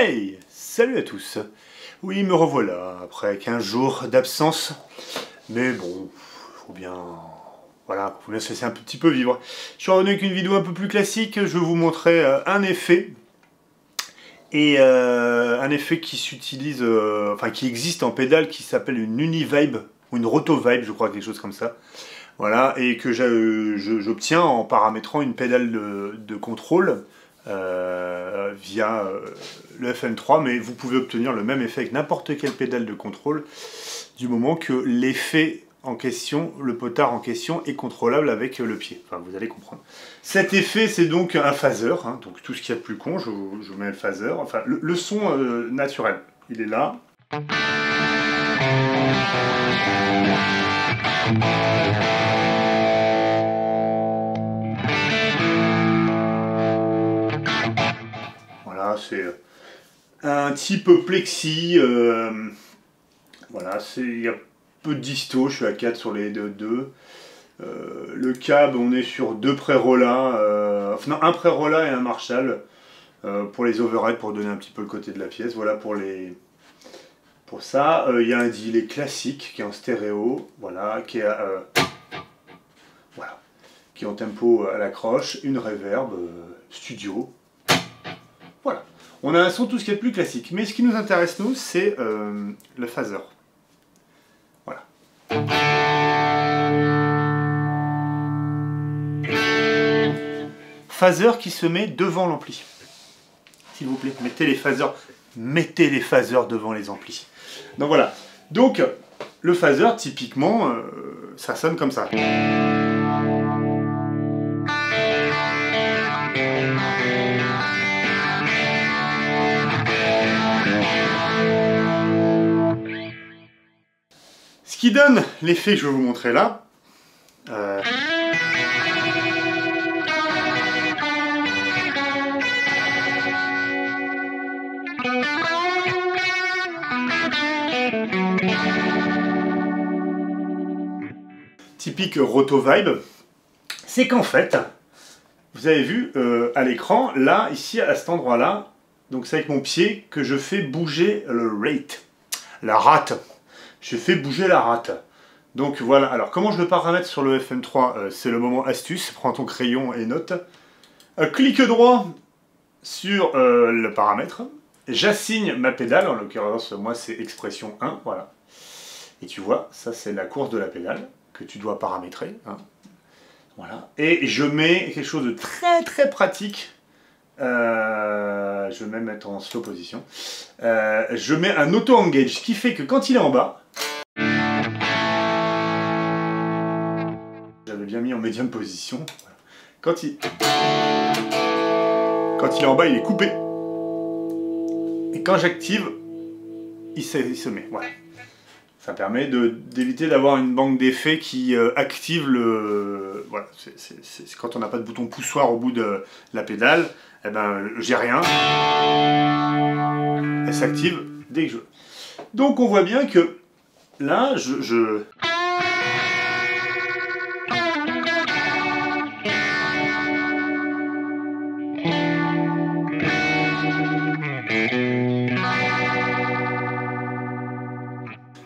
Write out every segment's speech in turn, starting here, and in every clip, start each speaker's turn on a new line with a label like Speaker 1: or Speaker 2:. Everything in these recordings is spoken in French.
Speaker 1: Hey! Salut à tous! Oui, me revoilà, après 15 jours d'absence. Mais bon, faut bien... Voilà, faut bien se laisser un petit peu vivre. Je suis revenu avec une vidéo un peu plus classique, je vais vous montrer un effet. Et un effet qui s'utilise, enfin qui existe en pédale, qui s'appelle une Univibe, ou une Rotovibe, je crois, quelque chose comme ça. Voilà, et que j'obtiens en paramétrant une pédale de contrôle via le FM3, mais vous pouvez obtenir le même effet avec n'importe quelle pédale de contrôle, du moment que l'effet en question, le potard en question, est contrôlable avec le pied. Enfin, vous allez comprendre. Cet effet, c'est donc un phaser, hein, donc tout ce qu'il y a de plus con, je mets le phaser, enfin le son naturel, il est là. Voilà, c'est un type plexi, voilà, il y a peu de disto, je suis à 4 sur les deux. Le câble, on est sur deux pré-rollins, enfin non, un pré-rollin et un Marshall pour les overheads, pour donner un petit peu le côté de la pièce. Voilà pour ça. Il y a un delay classique qui est en stéréo, voilà, qui est voilà, qui est en tempo à la croche, une reverb studio. Voilà, on a un son tout ce qui est plus classique, mais ce qui nous intéresse nous, c'est le phaser. Voilà. Phaser qui se met devant l'ampli. S'il vous plaît, mettez les phasers devant les amplis. Donc voilà. Donc le phaser, typiquement, ça sonne comme ça. Ce qui donne l'effet que je vais vous montrer là. Typique Rotovibe, c'est qu'en fait, vous avez vu à l'écran, là, ici, à cet endroit-là, donc c'est avec mon pied que je fais bouger le rate, la rate. Je fais bouger la rate. Donc voilà, alors comment je le paramètre sur le FM3, c'est le moment astuce, prends ton crayon et note. Clic droit sur le paramètre, j'assigne ma pédale, en l'occurrence, moi c'est expression 1, voilà. Et tu vois, ça c'est la course de la pédale que tu dois paramétrer. Hein. Voilà. Et je mets quelque chose de très très pratique. Je vais même mettre en slow position. Je mets un auto-engage, ce qui fait que quand il est en bas, j'avais bien mis en médium position. Voilà. Quand il est en bas, il est coupé. Et quand j'active, il se met. Voilà. Ça permet d'éviter d'avoir une banque d'effets qui active le... Voilà, c'est quand on n'a pas de bouton poussoir au bout de la pédale, eh ben, j'ai rien. Elle s'active dès que je veux. Donc on voit bien que là,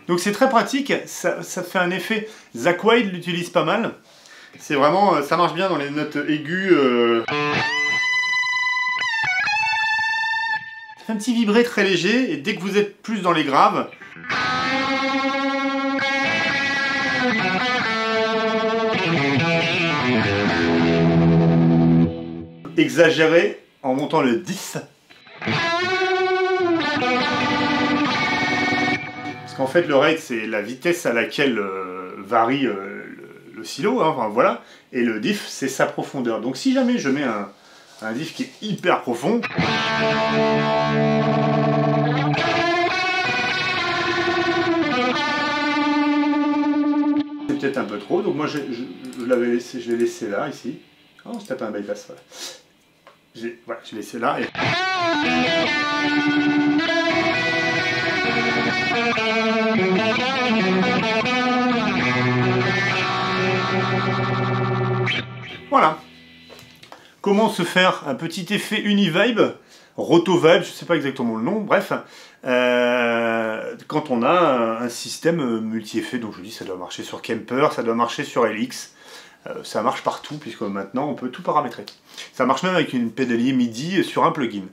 Speaker 1: Donc c'est très pratique, ça fait un effet. Zakk Wylde l'utilise pas mal. C'est vraiment, ça marche bien dans les notes aiguës. Ça fait un petit vibré très léger, et dès que vous êtes plus dans les graves, exagéré en montant le 10. Parce qu'en fait, le rate, c'est la vitesse à laquelle varie le silo, hein, enfin, voilà, et le diff, c'est sa profondeur. Donc si jamais je mets un diff qui est hyper profond, c'est peut-être un peu trop, donc moi je l'ai laissé là, ici. Oh, je tape un bypass, voilà. Voilà, je l'ai laissé là, et... Voilà. Comment se faire un petit effet Univibe Rotovibe, je ne sais pas exactement le nom, bref, quand on a un système multi-effet, donc je vous dis ça doit marcher sur Kemper, ça doit marcher sur LX, ça marche partout puisque maintenant on peut tout paramétrer. Ça marche même avec une pédalier MIDI sur un plugin.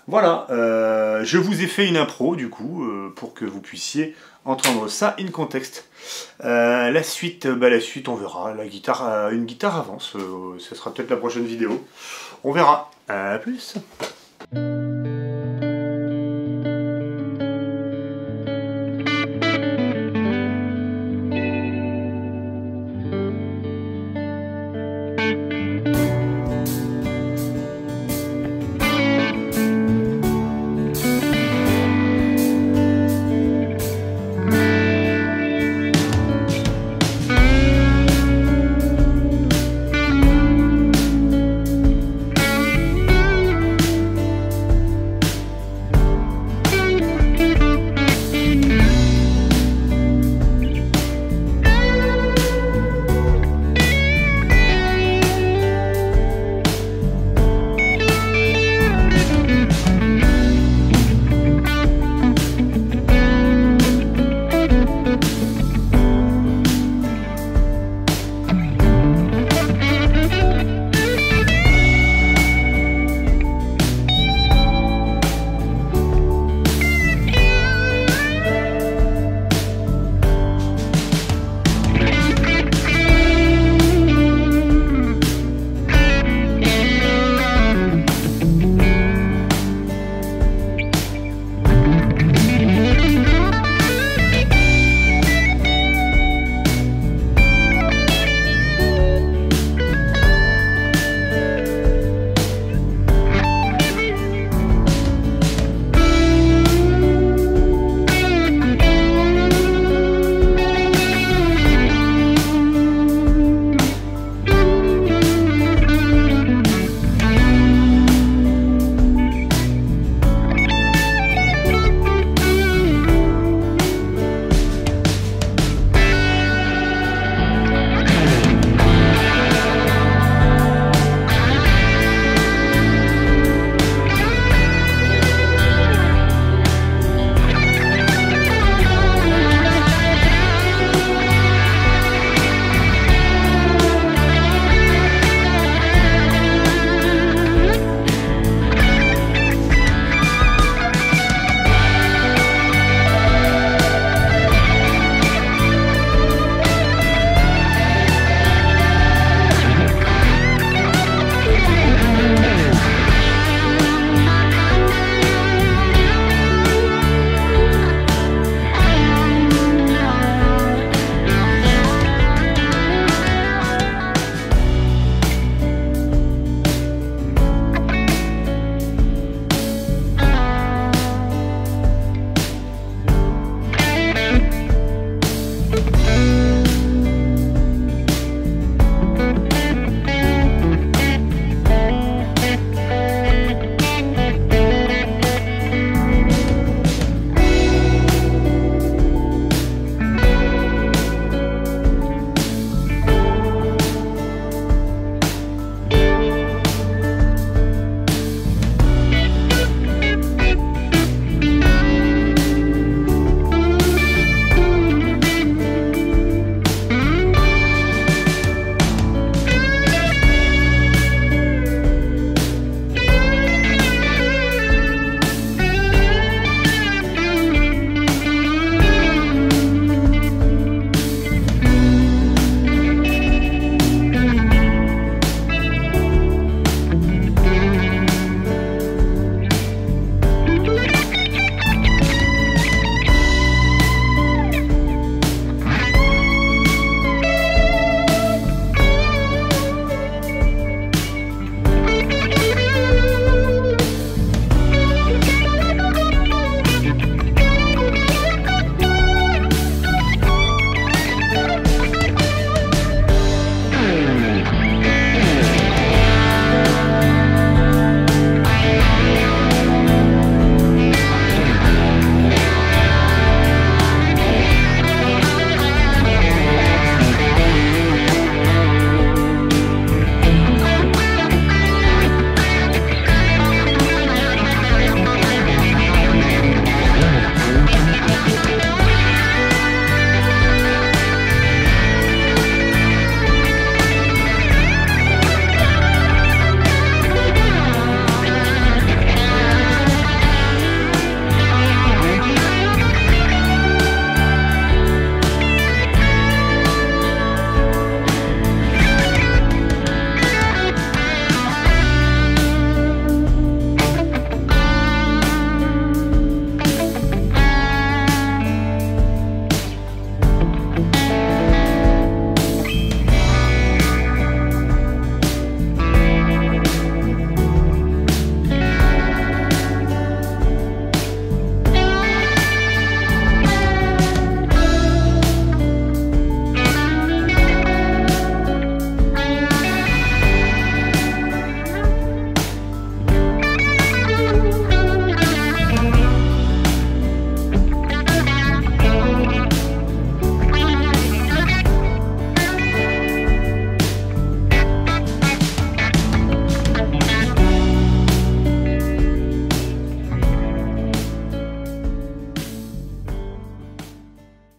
Speaker 1: Voilà, je vous ai fait une impro du coup pour que vous puissiez entendre ça in contexte. La suite on verra. La guitare, une guitare avance, ce sera peut-être la prochaine vidéo. On verra. À plus.